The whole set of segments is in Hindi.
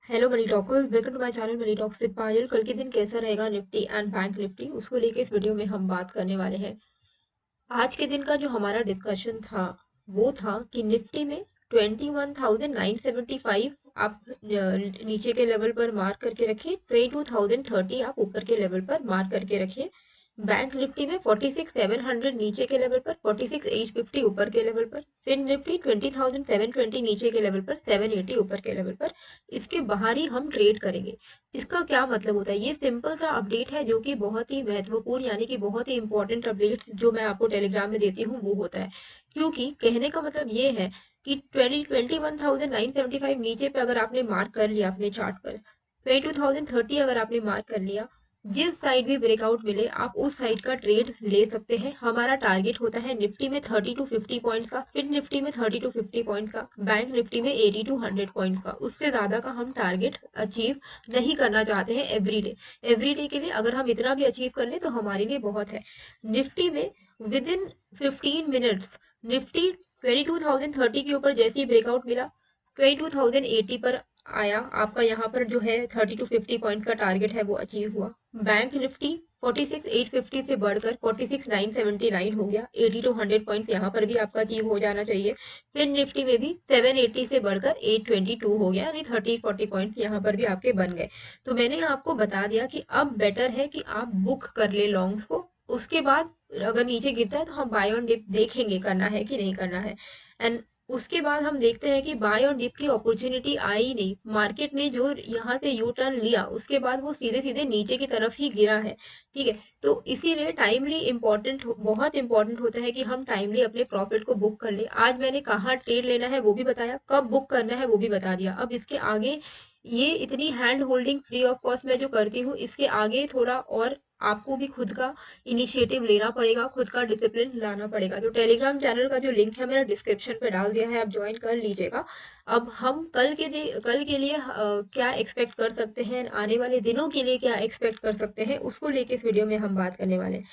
Hello money talkers, welcome to my channel Money Talks with Payal. कल के दिन कैसा रहेगा निफ्टी एंड बैंक निफ्टी, उसको लेके इस वीडियो में हम बात करने वाले हैं। आज के दिन का जो हमारा डिस्कशन था वो था कि निफ्टी में 21,975 आप नीचे के लेवल पर मार्क करके रखिए, 22,030 आप ऊपर के लेवल पर मार्क करके रखिए। बैंक निफ्टी में 46,700 नीचे के लेवल पर, 46,850 ऊपर के लेवल पर। फिर निफ्टी 20,720 नीचे के लेवल पर, 780 ऊपर के लेवल पर। इसके बाहर ही हम ट्रेड करेंगे। इसका क्या मतलब होता है? ये सिंपल सा अपडेट है जो कि बहुत ही महत्वपूर्ण यानी कि बहुत ही इंपॉर्टेंट अपडेट जो मैं आपको टेलीग्राम में देती हूँ वो होता है। क्योंकि कहने का मतलब ये है कि 21,975 नीचे पे अगर आपने मार्क कर लिया अपने चार्ट पर, 22,030 अगर आपने मार्क कर लिया, जिस साइड भी ब्रेकआउट मिले आप उस साइड का ट्रेड ले सकते हैं। हमारा टारगेट होता है निफ्टी में 30 टू 50 पॉइंट्स का, फिर निफ्टी में 30 टू 50 पॉइंट्स का, बैंक निफ्टी में 80 टू 100 पॉइंट्स का। उससे ज्यादा का हम टारगेट अचीव नहीं करना चाहते हैं एवरीडे के लिए। अगर हम इतना भी अचीव कर ले तो हमारे लिए बहुत है। निफ्टी में विद इन 15 मिनट्स निफ्टी 22,030 के ऊपर जैसे ही ब्रेकआउट मिला, 22,080 पर आया। आपका यहाँ पर जो है 30 टू 50 पॉइंट्स का टारगेट है वो अचीव हुआ। बैंक निफ्टी 46,850 से बढ़कर 46,979 हो गया। 80 टू 100 पॉइंट्स यहाँ पर भी आपका अचीव हो जाना चाहिए। फिर निफ्टी में भी 780 से बढ़कर 822 हो गया, यानी 30-40 पॉइंट्स यहाँ पर भी आपके बन गए। तो मैंने आपको बता दिया कि अब बेटर है कि आप बुक कर ले लॉन्ग्स को। उसके बाद अगर नीचे गिरता है तो हम बाय ऑन डिप देखेंगे करना है कि नहीं करना है। एंड उसके बाद हम देखते हैं कि बाय और डिप की अपॉर्चुनिटी आई नहीं। मार्केट ने जो यहाँ से यू टर्न लिया उसके बाद वो सीधे सीधे नीचे की तरफ ही गिरा है। ठीक है, तो इसीलिए टाइमली इम्पोर्टेंट, बहुत इंपॉर्टेंट होता है कि हम टाइमली अपने प्रॉफिट को बुक कर ले। आज मैंने कहाँ ट्रेड लेना है वो भी बताया, कब बुक करना है वो भी बता दिया। अब इसके आगे ये इतनी hand holding free of cost मैं जो करती हूँ, इसके आगे थोड़ा और आपको भी खुद का इनिशिएटिव लेना पड़ेगा, खुद का डिसिप्लिन लाना पड़ेगा। तो टेलीग्राम चैनल का जो लिंक है मेरा डिस्क्रिप्शन पे डाल दिया है, आप ज्वाइन कर लीजिएगा। अब हम कल के लिए क्या एक्सपेक्ट कर सकते हैं, आने वाले दिनों के लिए क्या एक्सपेक्ट कर सकते हैं, उसको लेके इस वीडियो में हम बात करने वाले हैं।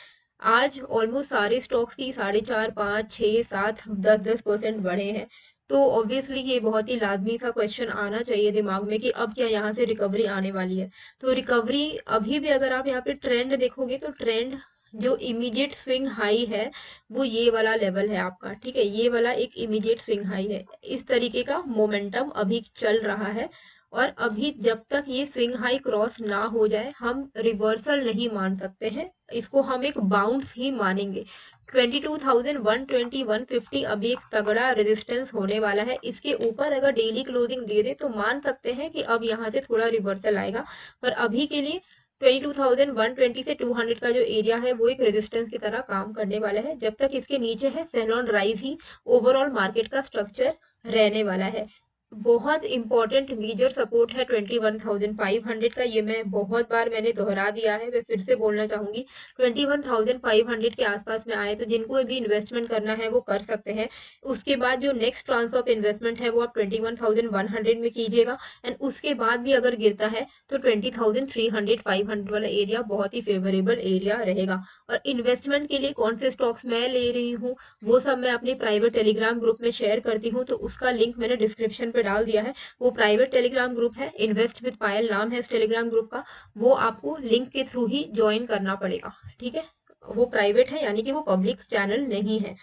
आज ऑलमोस्ट सारे स्टॉक्स ही 4.5, 5, 6, 7, 10% बढ़े हैं। तो ऑब्वियसली ये बहुत ही लाजमी सा क्वेश्चन आना चाहिए दिमाग में कि अब क्या यहाँ से रिकवरी आने वाली है। तो रिकवरी अभी भी अगर आप यहाँ पे ट्रेंड देखोगे तो ट्रेंड जो इमीडिएट स्विंग हाई है वो ये वाला लेवल है आपका। ठीक है, ये वाला एक इमीडिएट स्विंग हाई है। इस तरीके का मोमेंटम अभी चल रहा है और अभी जब तक ये स्विंग हाई क्रॉस ना हो जाए हम रिवर्सल नहीं मान सकते हैं। इसको हम एक बाउंस ही मानेंगे। 22,120 150 अभी एक तगड़ा रेजिस्टेंस होने वाला है। इसके ऊपर अगर डेली क्लोजिंग दे दे तो मान सकते हैं कि अब यहाँ से थोड़ा रिवर्सल आएगा। पर अभी के लिए 22,120 से 200 का जो एरिया है वो एक रेजिस्टेंस की तरह काम करने वाला है। जब तक इसके नीचे है सेल ऑन राइज ही ओवरऑल मार्केट का स्ट्रक्चर रहने वाला है। बहुत इंपॉर्टेंट मेजर सपोर्ट है 21,500 का, ये मैं बहुत बार मैंने दोहरा दिया है, मैं फिर से बोलना चाहूंगी। 21,500 के आसपास में आए तो जिनको भी इन्वेस्टमेंट करना है वो कर सकते हैं। उसके बाद जो नेक्स्ट ट्रांसफर ऑफ इन्वेस्टमेंट है वो आप 21,100 में कीजिएगा। एंड उसके बाद भी अगर गिरता है तो 20,300 500 वाला एरिया बहुत ही फेवरेबल एरिया रहेगा। और इन्वेस्टमेंट के लिए कौन से स्टॉक्स मैं ले रही हूँ वो सब मैं अपने प्राइवेट टेलीग्राम ग्रुप में शेयर करती हूँ, तो उसका लिंक मैंने डिस्क्रिप्शन पे डाल दिया है। वो प्राइवेट टेलीग्राम ग्रुप है, इन्वेस्ट विद पायल नाम है इस टेलीग्राम ग्रुप का। वो आपको लिंक के थ्रू ही ज्वाइन करना पड़ेगा। ठीक है, वो प्राइवेट है यानी कि वो पब्लिक चैनल नहीं है।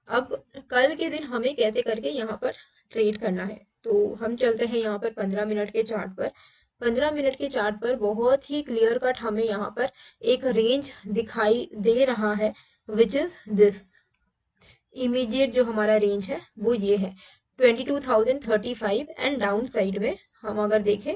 अब कल के दिन हमें कैसे करके यहाँ पर ट्रेड करना है, तो हम चलते हैं यहाँ पर 15 मिनट के चार्ट पर। 15 मिनट के चार्ट पर बहुत ही क्लियर कट हमें यहाँ पर एक रेंज दिखाई दे रहा है, विच इज दिस। इमीडिएट जो हमारा रेंज है वो ये है 22,035। एंड डाउन साइड में हम अगर देखें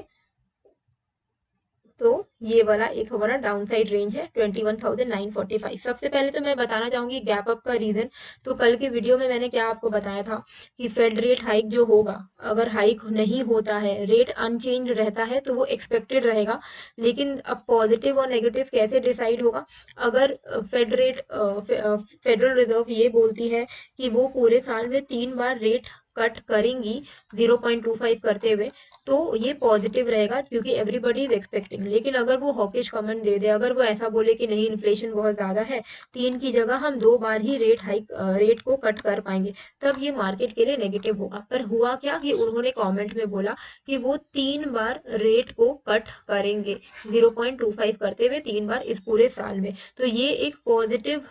तो ये वाला एक हमारा डाउन साइड रेंज है 21,945। सबसे पहले तो मैं बताना चाहूंगी गैप अप का रीजन। तो कल के वीडियो में मैंने क्या आपको बताया था कि फेड रेट हाइक जो होगा, अगर हाइक नहीं होता है, रेट अनचेंज रहता है तो वो एक्सपेक्टेड रहेगा। लेकिन अब पॉजिटिव और नेगेटिव कैसे डिसाइड होगा? अगर फेडरल रिजर्व ये बोलती है कि वो पूरे साल में 3 बार रेट कट करेंगी 0.25 करते हुए, तो ये पॉजिटिव रहेगा क्योंकि एवरीबडी इज एक्सपेक्टिंग। लेकिन अगर वो हॉकिश कमेंट दे दे, अगर वो ऐसा बोले कि नहीं इन्फ्लेशन बहुत ज़्यादा है, 3 की जगह हम 2 बार ही रेट को कट कर पाएंगे, तब ये मार्केट के लिए नेगेटिव होगा। पर हुआ क्या कि उन्होंने कमेंट में बोला कि वो 3 बार रेट को कट करेंगे, 0.25 करते हुए 3 बार इस पूरे साल में। तो ये एक पॉजिटिव,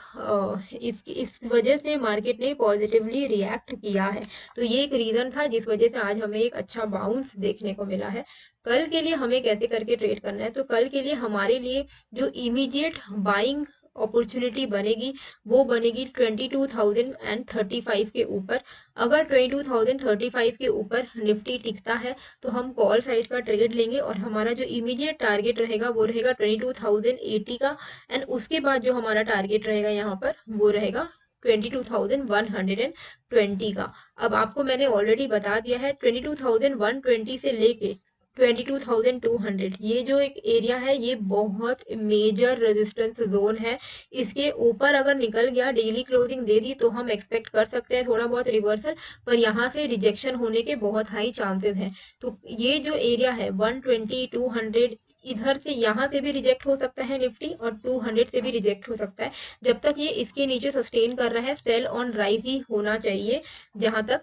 इस वजह से मार्केट ने पॉजिटिवली रिएक्ट किया है। तो ये एक रीजन था जिस वजह से आज हमें एक अच्छा बाउंस देखने को मिला है। कल के लिए हमें कैसे करके ट्रेड करना है, तो कल के लिए हमारे लिए जो इमीडिएट बाइंग अपॉर्चुनिटी बनेगी वो बनेगी 22,035 के ऊपर। अगर 22,035 के ऊपर निफ्टी टिकता है तो हम कॉल साइड का ट्रेड लेंगे और हमारा जो इमीडिएट टारगेट रहेगा वो रहेगा 22,080 का। एंड उसके बाद जो हमारा टारगेट रहेगा यहाँ पर वो रहेगा 22,120 का। अब आपको मैंने ऑलरेडी बता दिया है 22,120 से लेके 22,200 ये जो एक एरिया है ये बहुत मेजर रेजिस्टेंस जोन है। इसके ऊपर अगर निकल गया, डेली क्लोजिंग दे दी, तो हम एक्सपेक्ट कर सकते हैं थोड़ा बहुत रिवर्सल, पर यहाँ से रिजेक्शन होने के बहुत हाई चांसेस हैं। तो ये जो एरिया है 120 200, इधर से यहाँ से भी रिजेक्ट हो सकता है निफ्टी और 200 से भी रिजेक्ट हो सकता है। जब तक ये इसके नीचे सस्टेन कर रहा है, सेल ऑन राइज ही होना चाहिए जहां तक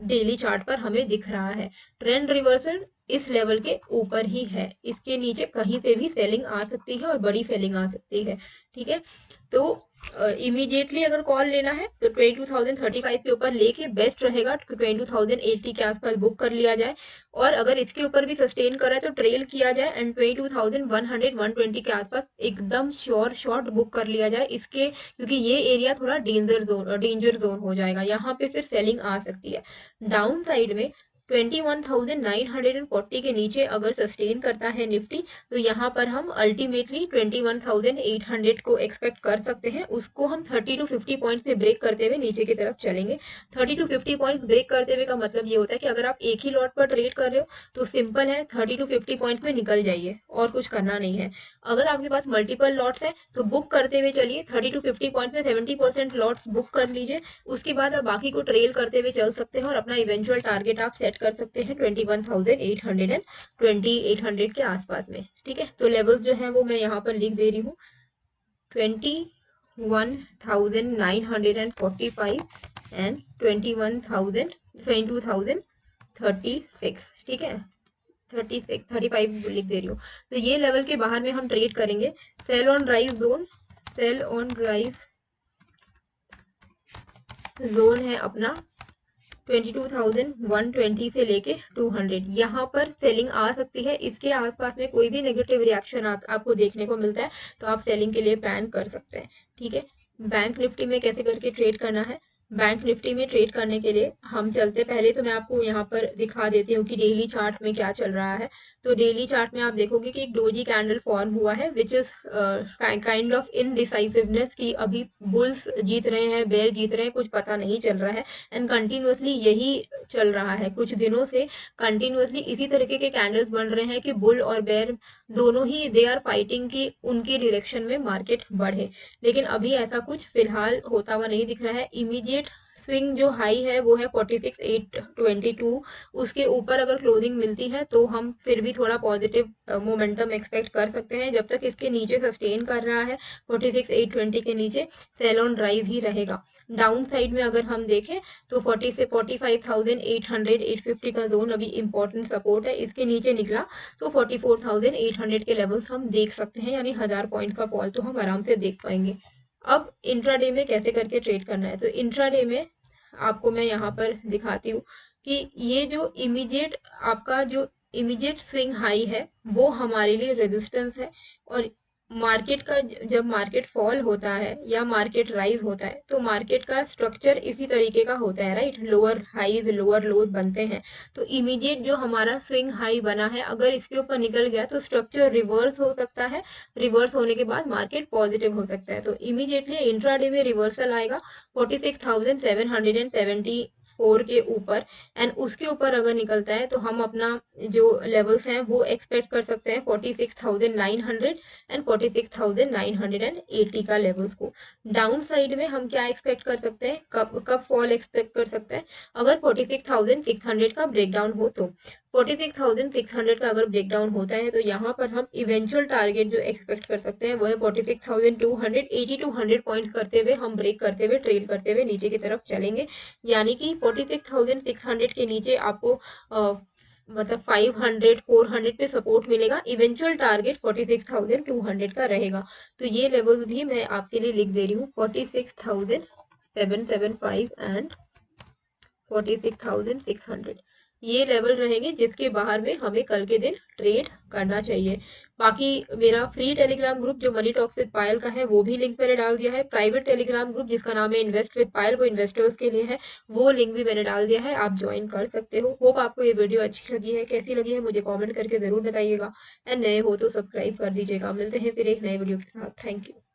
डेली चार्ट पर हमें दिख रहा है। ट्रेंड रिवर्सल इस लेवल के ऊपर ही है, इसके नीचे कहीं से भी सेलिंग आ सकती है और बड़ी सेलिंग आ सकती है। ठीक है, तो इमीडिएटली अगर कॉल लेना है तो 22,035 के ऊपर लेके बेस्ट रहेगा 22,080 के आसपास बुक कर लिया जाए। और अगर इसके ऊपर भी सस्टेन कर रहा है तो ट्रेल किया जाए एंड 22,100 120 के आसपास एकदम श्योर शॉर्ट बुक कर लिया जाए इसके, क्योंकि ये एरिया थोड़ा डेंजर जोन हो जाएगा, यहाँ पे फिर सेलिंग आ सकती है। डाउन साइड में 21,940 के नीचे अगर सस्टेन करता है निफ्टी तो यहाँ पर हम अल्टीमेटली 21,800 को एक्सपेक्ट कर सकते हैं। उसको हम 30 टू 50 पॉइंट्स पे ब्रेक करते हुए नीचे की तरफ चलेंगे। 30 टू 50 पॉइंट्स ब्रेक करते हुए का मतलब ये होता है कि अगर आप एक ही लॉट पर ट्रेड कर रहे हो तो सिंपल है 30 टू 50 पॉइंट्स में निकल जाइए और कुछ करना नहीं है। अगर आपके पास मल्टीपल लॉट्स है तो बुक करते हुए चलिए, 30 टू 50 पॉइंट्स में 70% लॉट्स बुक कर लीजिए। उसके बाद आप बाकी को ट्रेल करते हुए चल सकते हैं और अपना इवेंचुअल टारगेट आप सेट कर सकते हैं 21,800 एंड 2,800 के आसपास में। ठीक है, तो लेवल्स जो है वो मैं यहाँ पर लिख दे रही हूँ, 21,945 एंड 22,036। ठीक है, 35 लिख दे रही हूँ। तो ये लेवल के बाहर में हम ट्रेड करेंगे। Sell on rise zone, sell on rise zone है अपना 22,120 से लेके 200, यहाँ पर सेलिंग आ सकती है। इसके आसपास में कोई भी नेगेटिव रिएक्शन आपको देखने को मिलता है तो आप सेलिंग के लिए प्लान कर सकते हैं। ठीक है, बैंक निफ्टी में कैसे करके ट्रेड करना है, बैंक निफ्टी में ट्रेड करने के लिए हम चलते, पहले तो मैं आपको यहाँ पर दिखा देती हूँ कि डेली चार्ट में क्या चल रहा है। तो डेली चार्ट में आप देखोगे कि एक डोजी कैंडल फॉर्म हुआ है which is kind of indecisiveness की अभी बुल्स जीत रहे हैं बेयर जीत रहे हैं कुछ पता नहीं चल रहा है। एंड कंटिन्यूअसली यही चल रहा है, कुछ दिनों से कंटिन्यूअसली इसी तरीके के कैंडल्स बन रहे हैं कि बुल और बेयर दोनों ही दे आर फाइटिंग कि उनके डायरेक्शन में मार्केट बढ़े। लेकिन अभी ऐसा कुछ फिलहाल होता हुआ नहीं दिख रहा है। इमीडिएट स्विंग जो हाई है वो है 46,822, उसके ऊपर अगर क्लोजिंग मिलती है तो हम फिर भी थोड़ा पॉजिटिव मोमेंटम एक्सपेक्ट कर सकते हैं। जब तक इसके नीचे सस्टेन कर रहा है 46,820 के नीचे, सेल ऑन राइज ही रहेगा। डाउन साइड में अगर हम देखें तो 40 से 45,800 850 का जोन अभी इंपॉर्टेंट सपोर्ट है, इसके नीचे निकला तो 44,800 के लेवल्स हम देख सकते हैं, यानी 1000 पॉइंट का फॉल तो हम आराम से देख पाएंगे। अब इंट्राडे में कैसे करके ट्रेड करना है, तो इंट्राडे में आपको मैं यहाँ पर दिखाती हूँ कि ये जो इमीडिएट स्विंग हाई है वो हमारे लिए रेजिस्टेंस है। और मार्केट का जब मार्केट फॉल होता है या मार्केट राइज होता है तो मार्केट का स्ट्रक्चर इसी तरीके का होता है, राइट, लोअर हाईज लोअर लोज बनते हैं। तो इमीडिएट जो हमारा स्विंग हाई बना है अगर इसके ऊपर निकल गया तो स्ट्रक्चर रिवर्स हो सकता है, रिवर्स होने के बाद मार्केट पॉजिटिव हो सकता है। तो इमीडिएटली इंट्राडे में रिवर्सल आएगा 46,774 के ऊपर, एंड उसके ऊपर अगर निकलता है तो हम अपना जो लेवल्स हैं वो एक्सपेक्ट कर सकते हैं 46,900 एंड 46,980 का लेवल्स को। डाउन साइड में हम क्या एक्सपेक्ट कर सकते हैं, कब फॉल एक्सपेक्ट कर सकते हैं, अगर 46,600 का ब्रेकडाउन हो तो 46,600 का अगर ब्रेक डाउन होता है तो यहाँ पर हम इवेंचुअल टारगेट जो एक्सपेक्ट कर सकते हैं वो है 46,200, 80 टू 100 पॉइंट करते हुए हम ब्रेक करते हुए ट्रेल करते हुए नीचे की तरफ चलेंगे। यानी कि 46,600 के नीचे आपको मतलब 500 400 पे सपोर्ट मिलेगा। इवेंचुअल टारगेट 46,200 का रहेगा। तो ये लेवल्स भी मैं आपके लिए लिख दे रही हूँ, 46,775 एंड 46,600 ये लेवल रहेंगे जिसके बाहर में हमें कल के दिन ट्रेड करना चाहिए। बाकी मेरा फ्री टेलीग्राम ग्रुप जो मनी टॉक्स विद पायल का है वो भी लिंक मैंने डाल दिया है। प्राइवेट टेलीग्राम ग्रुप जिसका नाम है इन्वेस्ट विद पायल वो इन्वेस्टर्स के लिए है, वो लिंक भी मैंने डाल दिया है, आप ज्वाइन कर सकते हो। होप आपको ये वीडियो अच्छी लगी है, कैसी लगी है मुझे कॉमेंट करके जरूर बताइएगा। एंड नए हो तो सब्सक्राइब कर दीजिएगा। मिलते हैं फिर एक नए वीडियो के साथ। Thank you.